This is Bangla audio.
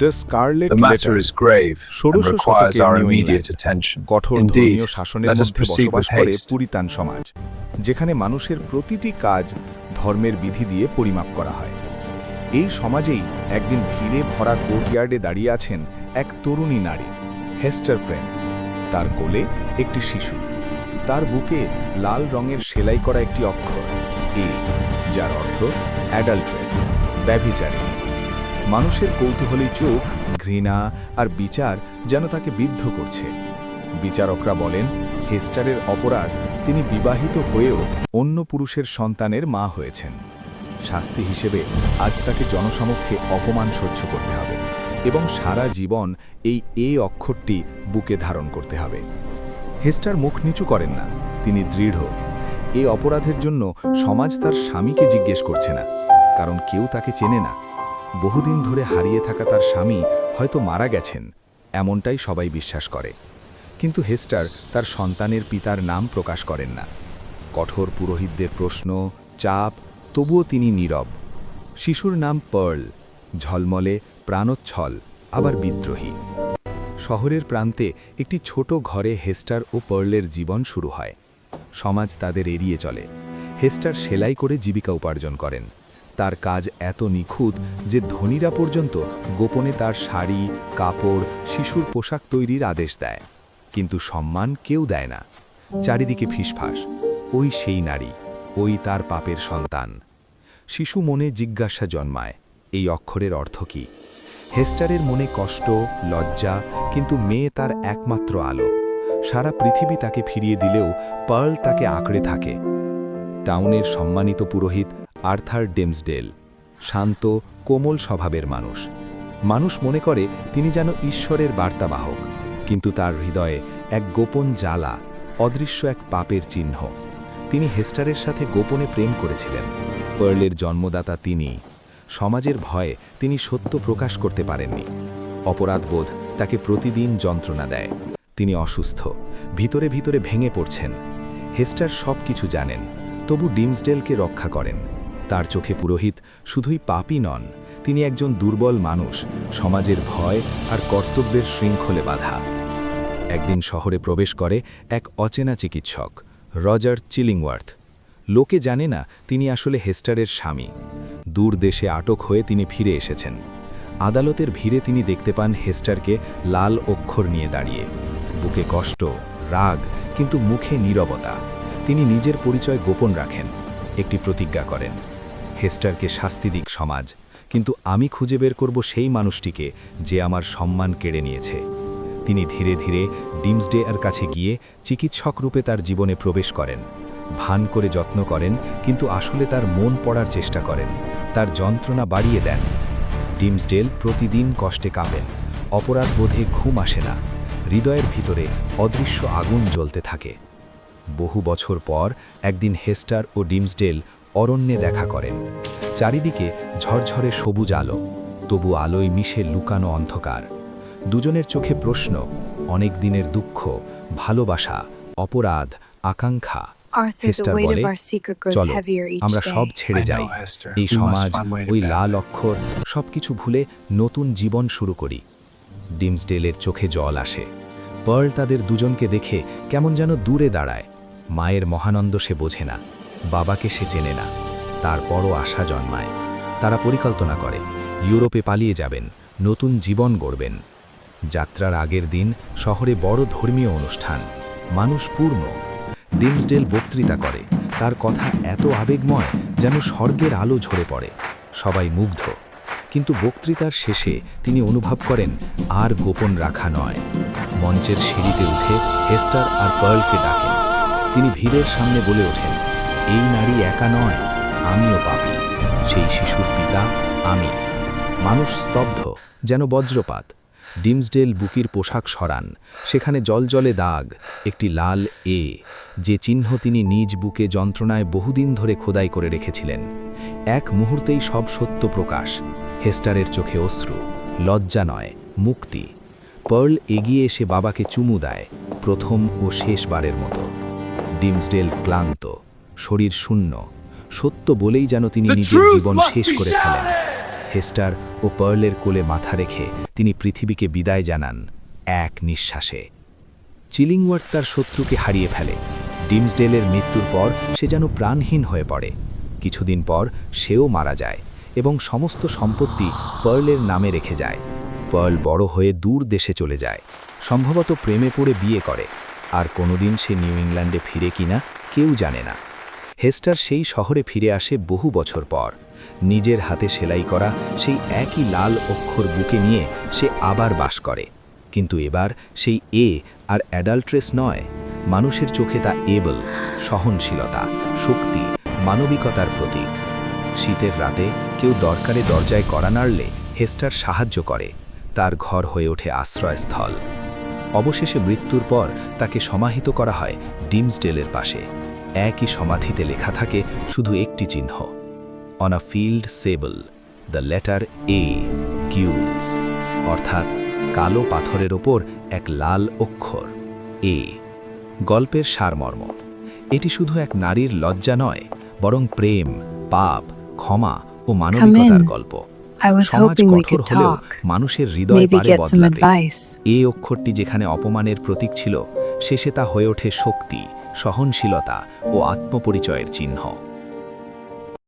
The scarlet The matter letter is grave and ষোড়শ requires শতকের our new immediate England. attention. কঠোর Indeed, ধর্মীয় শাসনের let us মধ্যে proceed বসবাস with করে haste. পুরিতান সমাজ, যেখানে মানুষের প্রতিটি কাজ ধর্মের বিধি দিয়ে পরিমাপ করা হয়। এই সমাজেই একদিন ভিড়ে ভরা কোর্টইয়ার্ডে দাঁড়িয়ে আছেন এক তরুণী নারী, হেস্টার প্রেন। তার কোলে একটি শিশু, তার বুকে লাল রঙের সেলাই করা একটি অক্ষর এ, যার অর্থ অ্যাডাল্ট্রেস, ব্যভিচারিণী। মানুষের কৌতূহলী চোখ, ঘৃণা আর বিচার যেন তাকে বিদ্ধ করছে। বিচারকরা বলেন, হেস্টারের অপরাধ তিনি বিবাহিত হয়েও অন্য পুরুষের সন্তানের মা হয়েছেন। শাস্তি হিসেবে আজ তাকে জনসমক্ষে অপমান সহ্য করতে হবে এবং সারা জীবন এই এ অক্ষরটি বুকে ধারণ করতে হবে। হেস্টার মুখ নিচু করেন না, তিনি দৃঢ়। এই অপরাধের জন্য সমাজ তার স্বামীকে জিজ্ঞেস করছে না, কারণ কেউ তাকে চেনে না। বহুদিন ধরে হারিয়ে থাকা তার স্বামী হয়তো মারা গেছেন, এমনটাই সবাই বিশ্বাস করে। কিন্তু হেস্টার তার সন্তানের পিতার নাম প্রকাশ করেন না। কঠোর পুরোহিতদের প্রশ্ন, চাপ, তবুও তিনি নীরব। শিশুর নাম পার্ল, ঝলমলে, প্রাণোচ্ছল, আবার বিদ্রোহী। শহরের প্রান্তে একটি ছোট ঘরে হেস্টার ও পার্লের জীবন শুরু হয়। সমাজ তাদের এড়িয়ে চলে। হেস্টার সেলাই করে জীবিকা উপার্জন করেন। তার কাজ এত নিখুঁত যে ধনীরা পর্যন্ত গোপনে তার শাড়ি, কাপড়, শিশুর পোশাক তৈরির আদেশ দেয়। কিন্তু সম্মান কেউ দেয় না। চারিদিকে ফিসফাস, ওই সেই নারী, ওই তার পাপের সন্তান। শিশু মনে জিজ্ঞাসা জন্মায়, এই অক্ষরের অর্থ কী? হেস্টারের মনে কষ্ট, লজ্জা, কিন্তু মেয়ে তার একমাত্র আলো। সারা পৃথিবী তাকে ফিরিয়ে দিলেও পার্ল তাকে আঁকড়ে থাকে। টাউনের সম্মানিত পুরোহিত আর্থার ডিমসডেল, শান্ত, কোমল স্বভাবের মানুষ। মানুষ মনে করে তিনি যেন ঈশ্বরের বার্তাবাহক, কিন্তু তার হৃদয়ে এক গোপন জ্বালা, অদৃশ্য এক পাপের চিহ্ন। তিনি হেস্টারের সাথে গোপনে প্রেম করেছিলেন। পার্লের জন্মদাতা তিনি। সমাজের ভয়ে তিনি সত্য প্রকাশ করতে পারেননি। অপরাধবোধ তাকে প্রতিদিন যন্ত্রণা দেয়। তিনি অসুস্থ, ভিতরে ভিতরে ভেঙে পড়ছেন। হেস্টার সব কিছু জানেন, তবু ডিমসডেলকে রক্ষা করেন। তার চোখে পুরোহিত শুধুই পাপী নন, তিনি একজন দুর্বল মানুষ, সমাজের ভয় আর কর্তব্যের শৃঙ্খলে বাঁধা। একদিন শহরে প্রবেশ করে এক অচেনা চিকিৎসক, রজার চিলিংওয়ার্থ। লোকে জানে না তিনি আসলে হেস্টারের স্বামী। দূর দেশে আটক হয়ে তিনি ফিরে এসেছেন। আদালতের ভিড়ে তিনি দেখতে পান হেস্টারকে লাল অক্ষর নিয়ে দাঁড়িয়ে। বুকে কষ্ট, রাগ, কিন্তু মুখে নীরবতা। তিনি নিজের পরিচয় গোপন রাখেন, একটি প্রতিজ্ঞা করেন, হেস্টারকে শাস্তি দিক সমাজ, কিন্তু আমি খুঁজে বের করব সেই মানুষটিকে যে আমার সম্মান কেড়ে নিয়েছে। তিনি ধীরে ধীরে ডিমসডে এর কাছে গিয়ে চিকিৎসক রূপে তার জীবনে প্রবেশ করেন। ভান করে যত্ন করেন, কিন্তু আসলে তার মন পড়ার চেষ্টা করেন, তার যন্ত্রণা বাড়িয়ে দেন। ডিমসডেল প্রতিদিন কষ্টে কাঁপেন, অপরাধবোধে ঘুম আসে না, হৃদয়ের ভিতরে অদৃশ্য আগুন জ্বলতে থাকে। বহু বছর পর একদিন হেস্টার ও ডিমসডেল অরণ্যে দেখা করেন। চারিদিকে ঝরঝরে সবুজ আলো, তবু আলোয় মিশে লুকানো অন্ধকার। দুজনের চোখে প্রশ্ন, অনেক দিনের দুঃখ, ভালোবাসা, অপরাধ, আকাঙ্ক্ষা। হেস্টার বলে, চলো আমরা সব ছেড়ে যাই, এই সমাজ, ওই লাল অক্ষর, সবকিছু ভুলে নতুন জীবন শুরু করি। ডিমসডেলের চোখে জল আসে। পার্ল তাদের দুজনকে দেখে কেমন যেন দূরে দাঁড়ায়। মায়ের মহানন্দ সে বোঝে না, বাবাকে সে চেনে না। তারপরও আশা জন্মায়। তারা পরিকল্পনা করে ইউরোপে পালিয়ে যাবেন, নতুন জীবন গড়বেন। যাত্রার আগের দিন শহরে বড় ধর্মীয় অনুষ্ঠান, মানুষ পূর্ণ। ডিমসডেল বক্তৃতা করে, তার কথা এত আবেগময় যেন স্বর্গের আলো ঝরে পড়ে। সবাই মুগ্ধ, কিন্তু বক্তৃতার শেষে তিনি অনুভব করেন আর গোপন রাখা নয়। মঞ্চের সিঁড়িতে উঠে হেস্টার আর পার্লকে ডাকেন। তিনি ভিড়ের সামনে বলে ওঠেন, এই নারী একা নয়, আমিও পাপী, সেই শিশুর পিতা আমি। মানুষ স্তব্ধ, যেন বজ্রপাত। ডিমসডেল বুকির পোশাক সরান, সেখানে জলজলে দাগ, একটি লাল এ, যে চিহ্ন তিনি নিজ বুকে যন্ত্রণায় বহুদিন ধরে খোদাই করে রেখেছিলেন। এক মুহূর্তেই সব সত্য প্রকাশ। হেস্টারের চোখে অশ্রু, লজ্জা নয়, মুক্তি। পার্ল এগিয়ে এসে বাবাকে চুমু দেয়, প্রথম ও শেষবারের মতো। ডিমসডেল ক্লান্ত, শরীর শূন্য, সত্য বলেই যেন তিনি নিজের জীবন শেষ করে ফেলেন। হেস্টার ও পার্লের কোলে মাথা রেখে তিনি পৃথিবীকে বিদায় জানান এক নিঃশ্বাসে। চিলিংওয়ার্থ তার শত্রুকে হারিয়ে ফেলে। ডিমসডেলের মৃত্যুর পর সে যেন প্রাণহীন হয়ে পড়ে। কিছুদিন পর সেও মারা যায় এবং সমস্ত সম্পত্তি পার্লের নামে রেখে যায়। পার্ল বড় হয়ে দূর দেশে চলে যায়, সম্ভবত প্রেমে পড়ে বিয়ে করে, আর কোনোদিন সে নিউ ইংল্যান্ডে ফিরে কিনা কেউ জানে না। হেস্টার সেই শহরে ফিরে আসে বহু বছর পর। নিজের হাতে সেলাই করা সেই একই লাল অক্ষর বুকে নিয়ে সে আবার বাস করে, কিন্তু এবার সেই এ আর অ্যাডাল্ট্রেস নয়। মানুষের চোখে তা এবল, সহনশীলতা, শক্তি, মানবিকতার প্রতীক। শীতের রাতে কেউ দরকারে দরজায় কড়া নাড়লে হেস্টার সাহায্য করে, তার ঘর হয়ে ওঠে আশ্রয়স্থল। অবশেষে মৃত্যুর পর তাকে সমাহিত করা হয় ডিমসডেলের পাশে। একই সমাধিতে লেখা থাকে শুধু একটি চিহ্ন, on a field sable, the letter A gules, অর্থাৎ কালো পাথরের ওপর এক লাল অক্ষর এ। গল্পের সারমর্ম: এটি শুধু এক নারীর লজ্জা নয়, বরং প্রেম, পাপ, ক্ষমা ও মানবিকতার গল্প। I was সমাজ hoping we কঠোর could হলেও talk. মানুষের হৃদয় Maybe পারে get some বদলাতে। advice. এই অক্ষরটি যেখানে অপমানের প্রতীক ছিল, শেষে তা হয়ে ওঠে শক্তি, সহনশীলতা ও আত্মপরিচয়ের চিহ্ন।